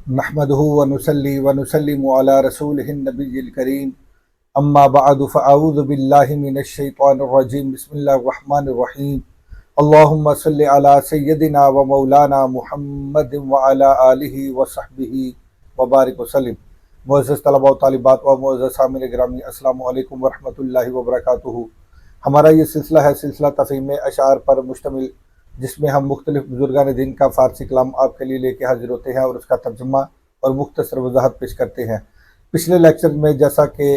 نحمده ونصلي ونسلم على رسوله النبي الكريم اما بعد فاعوذ بالله من الشيطان الرجيم بسم الله الرحمن الرحيم اللهم صل على سيدنا ومولانا محمد وعلى آله وصحبه وبارک وسلم۔ معزز طلباء و طالبات و معزز سامعین گرامی، السلام علیکم ورحمۃ اللہ وبرکاتہ۔ ہمارا یہ سلسلہ ہے سلسلہ تفہیم اشعار پر مشتمل، جس میں ہم مختلف بزرگان دین کا فارسی کلام آپ کے لیے لے کے حاضر ہوتے ہیں اور اس کا ترجمہ اور مختصر وضاحت پیش کرتے ہیں۔ پچھلے لیکچر میں جیسا کہ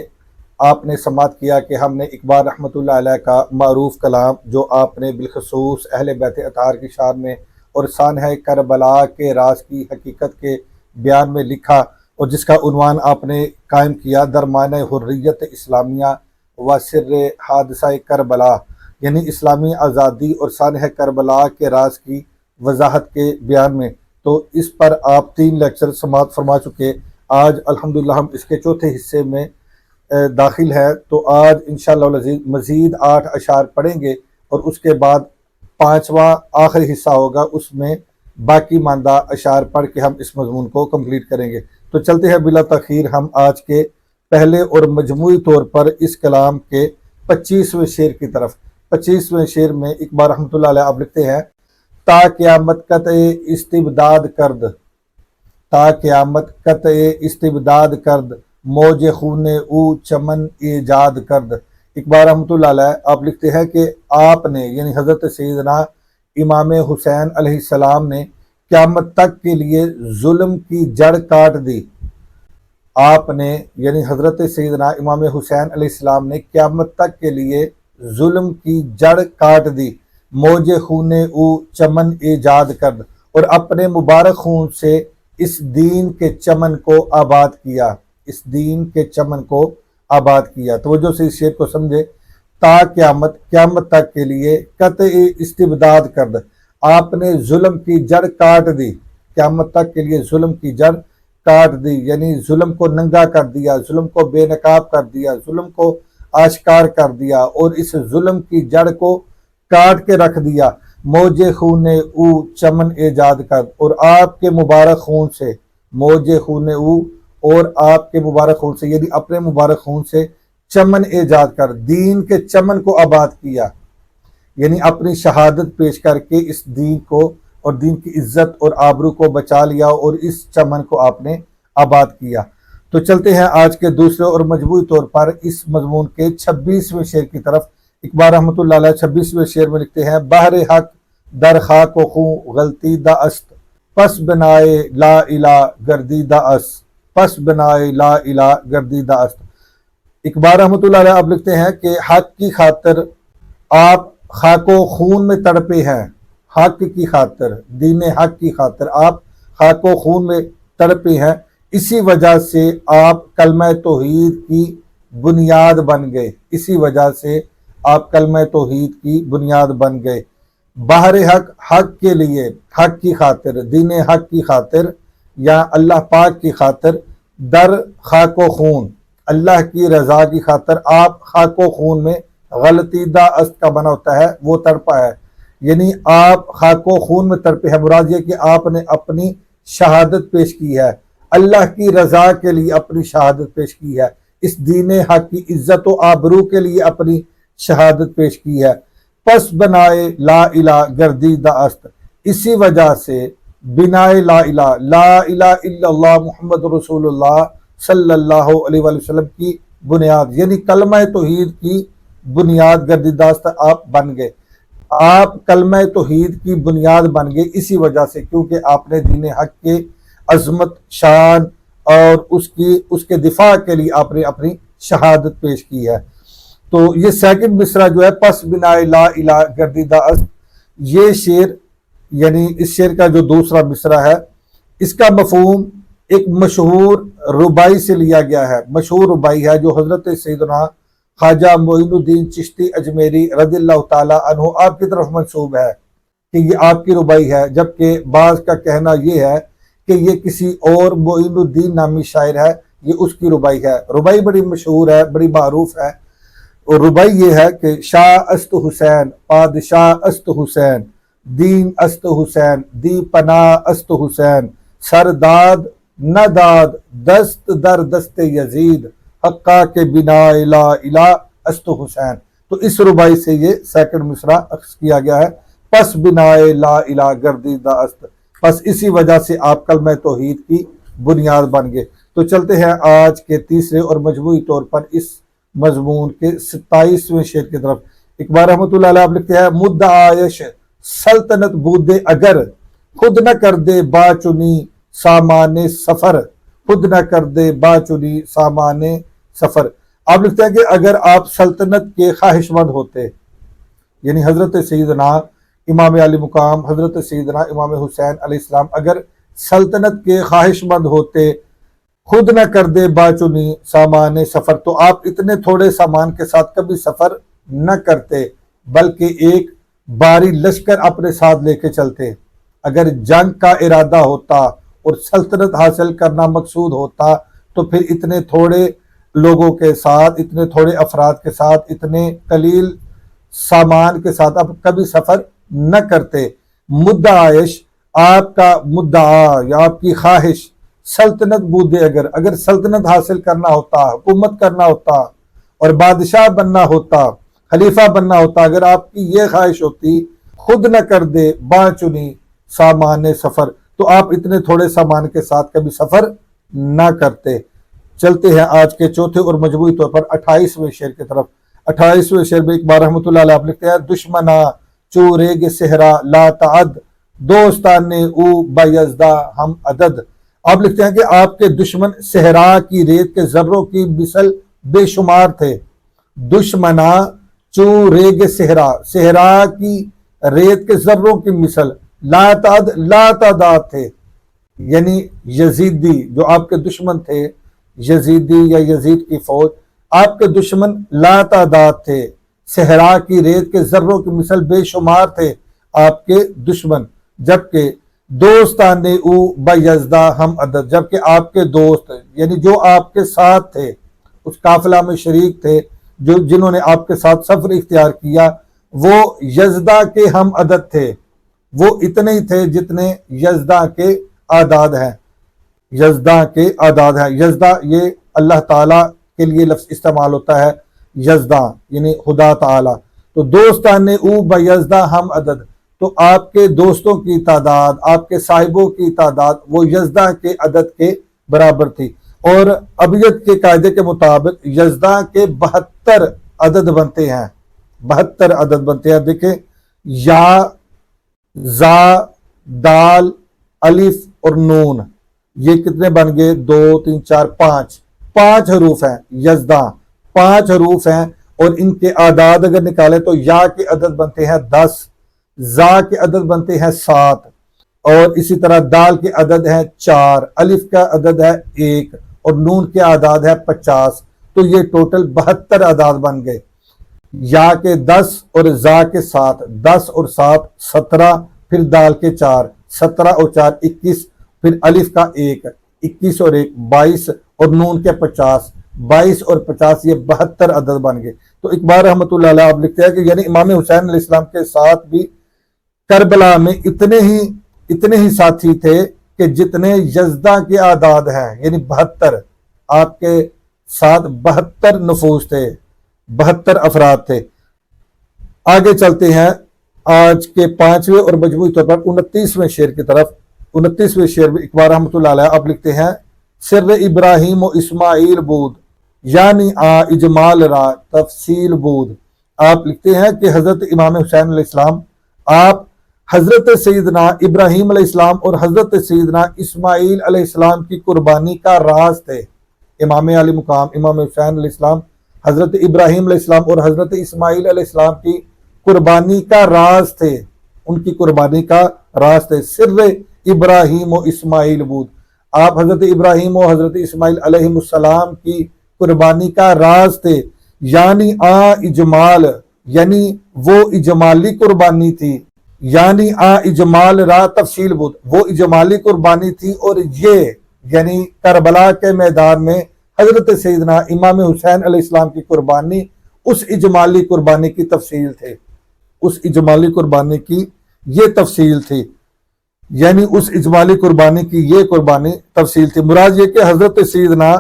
آپ نے سماعت کیا کہ ہم نے اقبال رحمۃ اللہ علیہ کا معروف کلام، جو آپ نے بالخصوص اہل بیت اطہار کی شان میں اور سانحہ کربلا کے راز کی حقیقت کے بیان میں لکھا، اور جس کا عنوان آپ نے قائم کیا درمانہ حریت اسلامیہ و سر حادثہ کربلا، یعنی اسلامی آزادی اور سانحہ کربلا کے راز کی وضاحت کے بیان میں۔ تو اس پر آپ 3 لیکچر سماعت فرما چکے۔ آج الحمدللہ ہم اس کے چوتھے حصے میں داخل ہے، تو آج انشاءاللہ مزید 8 اشعار پڑھیں گے، اور اس کے بعد 5واں آخری حصہ ہوگا، اس میں باقی ماندہ اشعار پڑھ کے ہم اس مضمون کو کمپلیٹ کریں گے۔ تو چلتے ہیں بلا تاخیر ہم آج کے پہلے اور مجموعی طور پر اس کلام کے 25ویں شعر کی طرف۔ 25ویں شعر میں اقبال رحمۃ اللہ علیہ آپ لکھتے ہیں: تا قیامت قطع استبداد کرد، تا قیامت قطع استبداد کرد، موج خون او چمن ایجاد کرد۔ اقبال رحمۃ اللہ علیہ آپ لکھتے ہیں کہ آپ نے، یعنی حضرت سیدنا امام حسین علیہ السلام نے قیامت تک کے لیے ظلم کی جڑ کاٹ دی۔ آپ نے، یعنی حضرت سیدنا امام حسین علیہ السلام نے قیامت تک کے لیے ظلم کی جڑ کاٹ دی، موج خون او چمن ایجاد کرد، اور اپنے مبارک خون سے اس دین کے چمن کو آباد کیا، اس دین کے چمن کو آباد کیا۔ توجہ سے اس شعر کو سمجھے۔ تا قیامت، قیامت تک کے لیے، قطع استبداد کرد، آپ نے ظلم کی جڑ کاٹ دی، قیامت تک کے لیے ظلم کی جڑ کاٹ دی، یعنی ظلم کو ننگا کر دیا، ظلم کو بے نقاب کر دیا، ظلم کو آشکار کر دیا، اور اس ظلم کی جڑ کو کاٹ کے رکھ دیا۔ موج خون او چمن ایجاد کر، اور آپ کے مبارک خون سے، موج خون او، اور آپ کے مبارک خون سے، یعنی اپنے مبارک خون سے چمن ایجاد کر، دین کے چمن کو آباد کیا، یعنی اپنی شہادت پیش کر کے اس دین کو اور دین کی عزت اور آبرو کو بچا لیا، اور اس چمن کو آپ نے آباد کیا۔ تو چلتے ہیں آج کے دوسرے اور مجموعی طور پر اس مضمون کے 26ویں شعر کی طرف۔ اقبال رحمۃ اللہ علیہ 26ویں شعر میں لکھتے ہیں: بحر حق در خاک و خون غلطیدہ است، پس بنائے لا الہ گردیدہ است، پس بنائے لا الہ گردیدہ است۔ اقبال رحمۃ اللہ علیہ آپ لکھتے ہیں کہ حق کی خاطر آپ خاک و خون میں تڑپے ہیں، حق کی خاطر، دین حق کی خاطر آپ خاک و خون میں تڑپے ہیں، اسی وجہ سے آپ کلمہ توحید کی بنیاد بن گئے، اسی وجہ سے آپ کلمہ توحید کی بنیاد بن گئے۔ باہر حق، حق کے لیے، حق کی خاطر، دین حق کی خاطر یا اللہ پاک کی خاطر، در خاک و خون، اللہ کی رضا کی خاطر آپ خاک و خون میں، غلطیدہ است کا بنا ہوتا ہے وہ تڑپا ہے، یعنی آپ خاک و خون میں تڑپے ہیں۔ مراد یہ کہ آپ نے اپنی شہادت پیش کی ہے، اللہ کی رضا کے لیے اپنی شہادت پیش کی ہے، اس دین حق کی عزت و آبرو کے لیے اپنی شہادت پیش کی ہے۔ پس بنائے لا الہ گردیدہ است، اسی وجہ سے بنائے لا الہ، لا الہ الا اللہ محمد رسول اللہ صلی اللہ علیہ وآلہ وسلم کی بنیاد، یعنی کلمہ توحید کی بنیاد گردیدہ است آپ بن گئے۔ آپ کلمہ توحید کی بنیاد بن گئے اسی وجہ سے، کیونکہ آپ نے دین حق کے عظمت، شان اور اس کے دفاع کے لیے آپ نے اپنی شہادت پیش کی ہے۔ تو یہ سیکنڈ مصرع جو ہے، پس بنائے لا الہ گردیدہ است، یہ شعر، یعنی اس شعر کا جو دوسرا مصرع ہے، اس کا مفہوم ایک مشہور ربائی سے لیا گیا ہے۔ مشہور ربائی ہے جو حضرت سیدنا خواجہ معین الدین چشتی اجمیری رضی اللہ تعالیٰ عنہ آپ کی طرف منسوب ہے کہ یہ آپ کی ربائی ہے، جبکہ بعض کا کہنا یہ ہے کہ یہ کسی اور معین الدین نامی شاعر ہے، یہ اس کی ربائی ہے۔ ربائی بڑی مشہور ہے، بڑی معروف ہے، اور ربائی یہ ہے کہ شاہ است حسین، پادشاہ است حسین، دین است حسین، دی پناہ است حسین، سرداد نہ داد دست در دست یزید حقا کے بنا لا الہ است حسین. تو اس ربائی سے یہ سیکنڈ مصرع اخذ کیا گیا ہے. پس بنا لا الہ گردیدہ است. پس اسی وجہ سے آپ کلمہ توحید کی بنیاد بن گئے. تو چلتے ہیں آج کے تیسرے اور مجموعی طور پر اس مضمون کے 27ویں شعر کی طرف. اقبال رحمۃ اللہ علیہ آپ لکھتے ہیں مدعایش سلطنت بودے اگر خود نہ کر دے باچنی سامان سفر. خود نہ کر دے باچنی سامان سفر. آپ لکھتے ہیں کہ اگر آپ سلطنت کے خواہش مند ہوتے، یعنی حضرت سیدنا امام علی مقام حضرت سیدنا امام حسین علیہ السلام اگر سلطنت کے خواہش مند ہوتے، خود نہ کر دے باچنی سامان سفر، تو آپ اتنے تھوڑے سامان کے ساتھ کبھی سفر نہ کرتے، بلکہ ایک بھاری لشکر اپنے ساتھ لے کے چلتے. اگر جنگ کا ارادہ ہوتا اور سلطنت حاصل کرنا مقصود ہوتا تو پھر اتنے تھوڑے لوگوں کے ساتھ، اتنے تھوڑے افراد کے ساتھ، اتنے قلیل سامان کے ساتھ آپ کبھی سفر نہ کرتے. مدعایش آپ کا مدعا یا آپ کی خواہش سلطنت بودے اگر سلطنت حاصل کرنا ہوتا، حکومت کرنا ہوتا اور بادشاہ بننا ہوتا، خلیفہ بننا ہوتا، اگر آپ کی یہ خواہش ہوتی خود نہ کر دے باچنی سامان سفر، تو آپ اتنے تھوڑے سامان کے ساتھ کبھی سفر نہ کرتے. چلتے ہیں آج کے چوتھے اور مجموعی طور پر 28ویں شعر کی طرف. 28ویں شعر میں اقبال رحمۃ اللہ علیہ آپ لکھتے ہیں دشمنا چو ریگ صحرا لا تعد دوستان او بیزدہ ہم عدد. آپ لکھتے ہیں کہ آپ کے دشمن صحرا کی ریت کے ذروں کی مثل بے شمار تھے. دشمنا چو ریگ صحرا، صحرا کی ریت کے ذروں کی مثل، لا تعداد تھے. یعنی یزیدی جو آپ کے دشمن تھے، یزیدی یا یزید کی فوج، آپ کے دشمن لا تعداد تھے. صحرا کی ریت کے ذروں کی مثل بے شمار تھے آپ کے دشمن. جبکہ دوستان او بیزدہ ہم عدد، جبکہ آپ کے دوست یعنی جو آپ کے ساتھ تھے، اس قافلہ میں شریک تھے، جنہوں نے آپ کے ساتھ سفر اختیار کیا، وہ یزدہ کے ہم عدد تھے. وہ اتنے ہی تھے جتنے یزدہ کے اعداد ہیں. یزدہ کے اعداد ہیں. یزدہ یہ اللہ تعالیٰ کے لیے لفظ استعمال ہوتا ہے، یزدہ یعنی خدا تعالیٰ. تو دوستان او بیزدہ ہم عدد، تو آپ کے دوستوں کی تعداد، آپ کے صاحبوں کی تعداد وہ یزدہ کے عدد کے برابر تھی. اور ابیت کے قاعدے کے مطابق یزدہ کے 72 عدد بنتے ہیں. 72 عدد بنتے ہیں. دیکھیں یا، زا، دال، الف اور نون، یہ کتنے بن گئے؟ 2 3 4 5 5 حروف ہیں. یزدہ 5 حروف ہیں اور ان کے اعداد اگر نکالیں تو یا کے عدد بنتے ہیں 10، زا کے عدد بنتے ہیں 7، اور اسی طرح دال کے عدد ہیں 4، الف کا عدد ہے 1 اور نون کے اعداد ہے 50. تو یہ ٹوٹل 72 اعداد بن گئے. یا کے 10 اور زا کے 7، 10 اور 7 17، پھر دال کے 4، 17 اور 4 21، پھر الف کا 1، 21 اور 1 22، اور نون کے 50، 22 اور 50، یہ 72 عدد بن گئے. تو اقبال رحمۃ اللہ علیہ آپ لکھتے ہیں کہ یعنی امام حسین علیہ السلام کے ساتھ بھی کربلا میں اتنے ہی ساتھی تھے کہ جتنے یزدہ کے اعداد ہیں، یعنی 72. آپ کے ساتھ 72 نفوس تھے، 72 افراد تھے. آگے چلتے ہیں آج کے 5ویں اور مجموعی طور پر 29ویں شعر کی طرف. 29ویں شعر میں اقبال رحمۃ اللہ علیہ آپ لکھتے ہیں سر ابراہیم و اسماعیل بود یعنی اجمال را تفصیل بود. آپ لکھتے ہیں کہ حضرت امام حسین علیہ السلام آپ حضرت سیدنا ابراہیم علیہ السلام اور حضرت سیدنا اسماعیل علیہ السلام کی قربانی کا راز تھے. امام علی مقام امام حسین علیہ السلام حضرت ابراہیم علیہ السلام اور حضرت اسماعیل علیہ السلام کی قربانی کا راز تھے، ان کی قربانی کا راز تھے. سر ابراہیم و اسماعیل بود، آپ حضرت ابراہیم و حضرت اسماعیل علیہ السلام کی قربانی کا راز تھے. یعنی اجمال، یعنی وہ اجمالی قربانی تھی. یعنی اجمال را تفصیل بود، وہ اجمالی قربانی تھی. اور یہ یعنی کربلا کے میدان میں حضرت سیدنا امام حسین علیہ السلام کی قربانی اس اجمالی قربانی کی تفصیل تھے، اس اجمالی قربانی کی یہ تفصیل تھی. یعنی اس اجمالی قربانی کی یہ قربانی تفصیل تھی۔ مراد یہ کہ حضرت سیدنا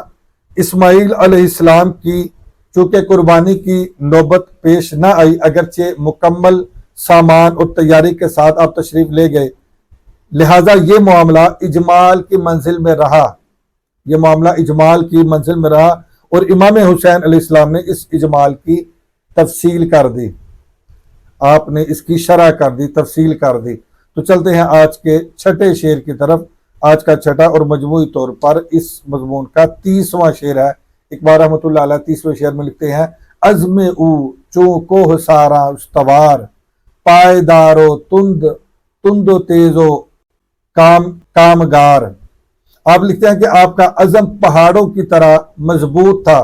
اسماعیل علیہ السلام کی چونکہ قربانی کی نوبت پیش نہ آئی، اگرچہ مکمل سامان اور تیاری کے ساتھ آپ تشریف لے گئے، لہٰذا یہ معاملہ اجمال کی منزل میں رہا، یہ معاملہ اجمال کی منزل میں رہا، اور امام حسین علیہ السلام نے اس اجمال کی تفصیل کر دی، آپ نے اس کی شرح کر دی، تفصیل کر دی۔ تو چلتے ہیں آج کے چھٹے شعر کی طرف۔ آج کا چھٹا اور مجموعی طور پر اس مضمون کا 30واں شعر ہے۔ اقبال رحمۃ اللہ علیہ 30ویں شعر میں لکھتے ہیں: عزم او چوں کوہ سارا استوار، پائیدار و تند و تیز و کامگار۔ آپ لکھتے ہیں کہ آپ کا عزم پہاڑوں کی طرح مضبوط تھا،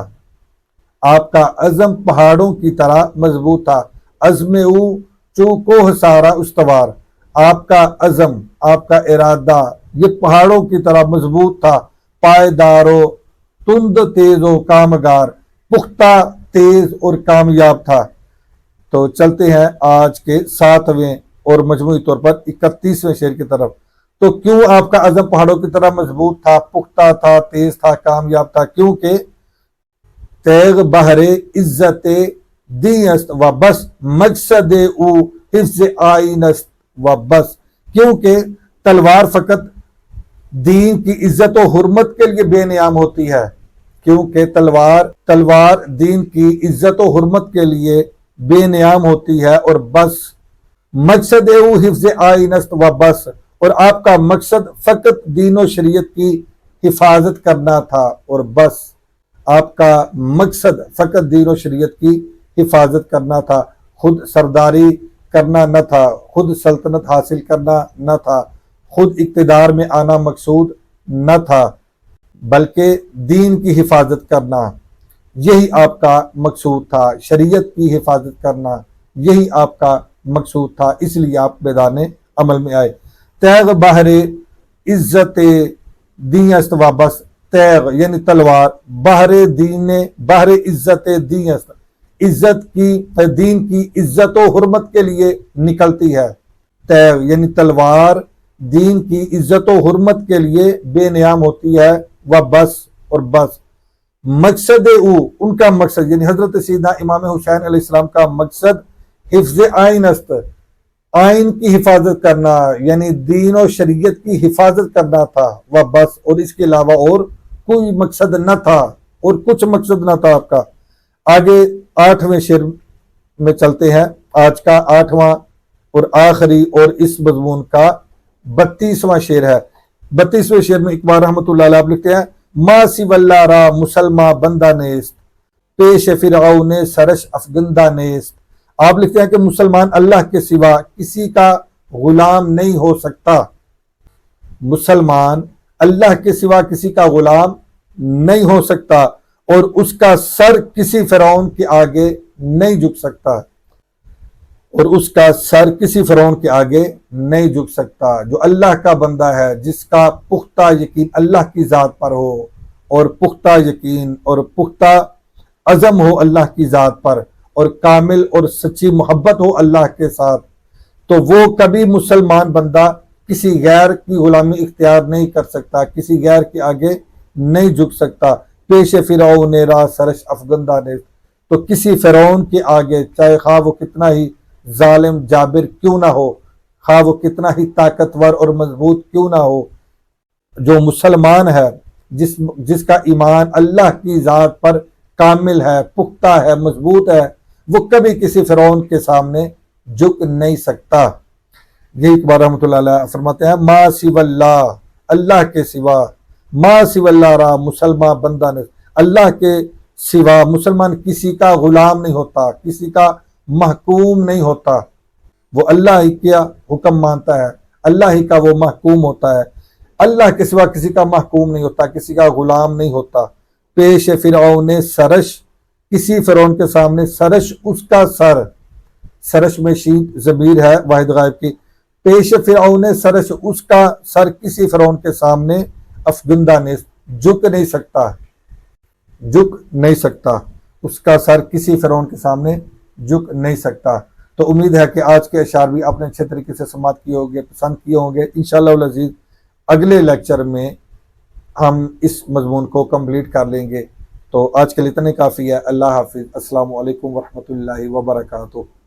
آپ کا عزم پہاڑوں کی طرح مضبوط تھا۔ عزم او چوں کوہ سارا استوار، آپ کا عزم، آپ کا ارادہ یہ پہاڑوں کی طرح مضبوط تھا، پائیدار و تند تیز و کامگار، پختہ، تیز اور کامیاب تھا۔ تو چلتے ہیں آج کے 7ویں اور مجموعی طور پر 31ویں شعر کی طرف۔ تو کیوں آپ کا عزم پہاڑوں کی طرح مضبوط تھا، پختہ تھا، تیز تھا، کامیاب تھا؟ کیونکہ تیغ بہر عزت دین است و بس، مقصد او حفظ آئین است و بس۔ کیونکہ تلوار فقط دین کی عزت و حرمت کے لیے بے نیام ہوتی ہے، کیونکہ تلوار دین کی عزت و حرمت کے لیے بے نیام ہوتی ہے، اور بس مقصد او حفظ آئین است و بس، اور آپ کا مقصد فقط دین و شریعت کی حفاظت کرنا تھا، اور بس آپ کا مقصد فقط دین و شریعت کی حفاظت کرنا تھا، خود سرداری کرنا نہ تھا، خود سلطنت حاصل کرنا نہ تھا، خود اقتدار میں آنا مقصود نہ تھا، بلکہ دین کی حفاظت کرنا یہی آپ کا مقصود تھا، شریعت کی حفاظت کرنا یہی آپ کا مقصود تھا، اس لیے آپ میدان عمل میں آئے۔ تیغ بہر عزت دین است و بس، تیغ یعنی تلوار، بہر عزت دین است، عزت کی دین کی عزت و حرمت کے لیے نکلتی ہے۔ تیغ یعنی تلوار دین کی عزت و حرمت کے لیے بے نیام ہوتی ہے، وہ بس اور بس مقصد او، ان کا مقصد یعنی حضرت سیدنا امام حسین علیہ السلام کا مقصد حفظ آئین است، آئین کی حفاظت کرنا یعنی دین و شریعت کی حفاظت کرنا تھا، وہ بس، اور اس کے علاوہ اور کوئی مقصد نہ تھا، اور کچھ مقصد نہ تھا آپ کا۔ آگے 8ویں شعر میں چلتے ہیں، آج کا 8واں اور آخری اور اس مضمون کا 32واں شعر ہے۔ 32ویں شعر میں اقبال رحمۃ اللہ علیہ آپ لکھتے ہیں: ما سوی اللہ را مسلمہ بندہ نیست، پیش فرعون سرش افگندہ نیست۔ آپ لکھتے ہیں کہ مسلمان اللہ کے سوا کسی کا غلام نہیں ہو سکتا، مسلمان اللہ کے سوا کسی کا غلام نہیں ہو سکتا، اور اس کا سر کسی فرعون کے آگے نہیں جھک سکتا، اور اس کا سر کسی فرعون کے آگے نہیں جھک سکتا۔ جو اللہ کا بندہ ہے، جس کا پختہ یقین اللہ کی ذات پر ہو، اور پختہ یقین اور پختہ عزم ہو اللہ کی ذات پر، اور کامل اور سچی محبت ہو اللہ کے ساتھ، تو وہ کبھی مسلمان بندہ کسی غیر کی غلامی اختیار نہیں کر سکتا، کسی غیر کے آگے نہیں جھک سکتا۔ پیش فرعون را سرش افگندہ نے، تو کسی فرعون کے آگے، چاہے خواہ وہ کتنا ہی ظالم جابر کیوں نہ ہو، خواہ وہ کتنا ہی طاقتور اور مضبوط کیوں نہ ہو، جو مسلمان ہے، جس کا ایمان اللہ کی ذات پر کامل ہے، پختہ ہے، مضبوط ہے، وہ کبھی کسی فرعون کے سامنے جھک نہیں سکتا۔ یہ اقبال رحمۃ اللہ علیہ فرماتے ہیں: ما سوی اللہ، اللہ کے سوا، ما سوی اللہ را مسلمہ بندہ نے، اللہ کے سوا مسلمان کسی کا غلام نہیں ہوتا، کسی کا محکوم نہیں ہوتا، وہ اللہ ہی کا حکم مانتا ہے، اللہ ہی کا وہ محکوم ہوتا ہے، اللہ کے سوا کسی کا محکوم نہیں ہوتا، کسی کا غلام نہیں ہوتا۔ پیش فرعون سرش، کسی فرعون کے سامنے، سرش اس کا سر، سرش میں شین ضمیر ہے واحد غائب کی، پیش فرعون سرش اس کا سر کسی فرعون کے سامنے افگندہ نے، جھک نہیں سکتا، جھک نہیں سکتا، اس کا سر کسی فرعون کے سامنے جھک نہیں سکتا۔ تو امید ہے کہ آج کے اشعار بھی آپ نے اچھے طریقے سے سماعت کیے ہوں گے، پسند کیے ہوں گے۔ انشاءاللہ العزیز اگلے لیکچر میں ہم اس مضمون کو کمپلیٹ کر لیں گے۔ تو آج کے لیے اتنے کافی ہے۔ اللہ حافظ۔ السلام علیکم ورحمۃ اللہ وبرکاتہ۔